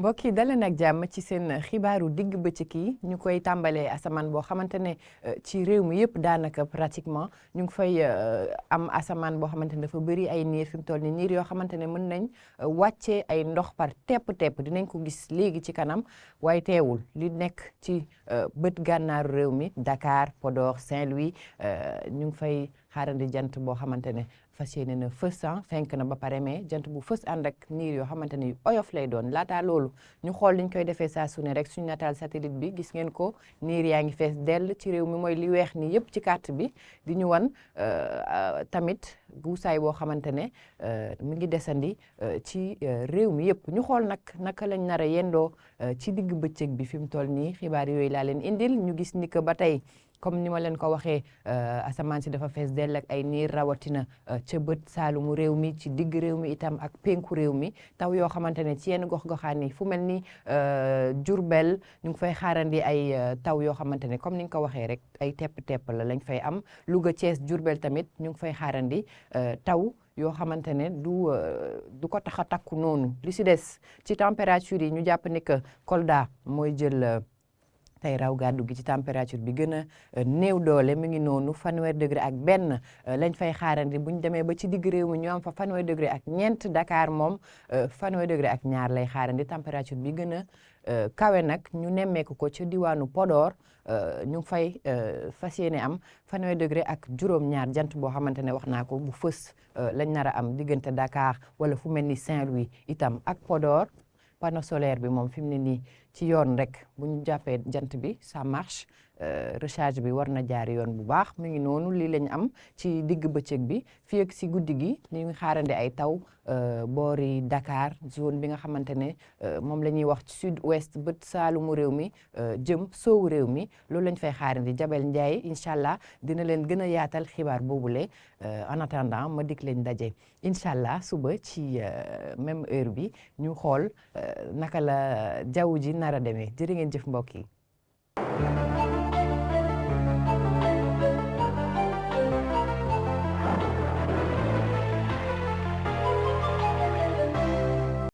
mbokk yi daleen ak jàmm ci seen xibaaru digg bëccëg yi ñu koy tàmbalee asamaan boo xamante ne ci réew mi yëpp daanaka pratiquement ñu ngi fay am asamaan boo xamante ne dafa bëri ay niir fi mu toll ni niir yoo xamante ne mën nañ wàccee ay ndox par tepp-tepp dinañ ko gis léegi ci kanam waaye teewul li nekk ci bët gànnaaru réew mi Dakar Podor Saint-Louis ñu ngi fay xaarandi jant boo xamante ne fas yéene na fës fenk na ba pare mais jant bu fës ànd ak niir yoo xamante ne oyof lay doon laataa loolu ñu xool liñ koy defee saa su ne rek suñu nataal satellite bi gis ngeen ko niir yaa ngi fees dell ci réew mi mooy li weex ni yëpp ci carte bi di ñu wan tamit guusaay boo xamante ne mu ngi desandi ci réew mi yëpp ñu xool naka lañ nar a yendoo ci digg bëccëg bi fi mu toll nii xibaar yooyu laa leen indil ñu gis ni que ba tey comme ni ma leen ko waxee asamaan si dafa fees dell ak ay niir rawatina ca bët saalumu réew mi ci digg réew mi itam ak penku réew mi taw yoo xamante ne ci yenn gox-goxaan yi fu mel ni Diourbel ñu ngi fay xaarandi ay taw yoo xamante ne comme ni nga ko waxee rek ay tepp-tepp la lañ fay am Louga Thiès Diourbel tamit ñu ngi fay xaarandi taw yoo xamante ne du ko tax a takku noonu li si des ci température yi ñu jàpp ni que Kolda mooy jël tey raw gàddu gi ci température bi gën a néew doole mu ngi noonu 1 degré lañ fay xaarandi bu ñu demee ba ci digg réew mi ñu am fa 1 degré Dakar moom 1 degré lay xaarandi température bi gën a kawe nag ñu nemmeeku ko ci diwaanu Podor ñu ngi fay fas yéene am 1 degré jant boo xamante ne wax naa ko bu fës lañ nar a am diggante Dakar wala fu mel ni Saint-Louis itam ak Podor. Panneau solaire bi moom fi mu ne nii ci yoon rek bu ñu jàppee jant bi ça marche recharge bi war na jaar yoon bu baax mu ngi noonu lii lañ am ci digg bëccëg bi fii ak si guddi gi ñu ngi xaarandi ay taw boori Dakar zone bi nga xamante ne moom la ñuy wax sud ouest bët saalumu réew mi jëm soowu réew mi loolu lañ fay xaarandi Jabel Ndiaye incha allah dina leen gën a yaatal xibaar boobule en attendant ma dik leen daje incha allah suba ci même heure bi ñu xool naka la jaww ji nar a demee jërë ngeen jëf mbokk yi.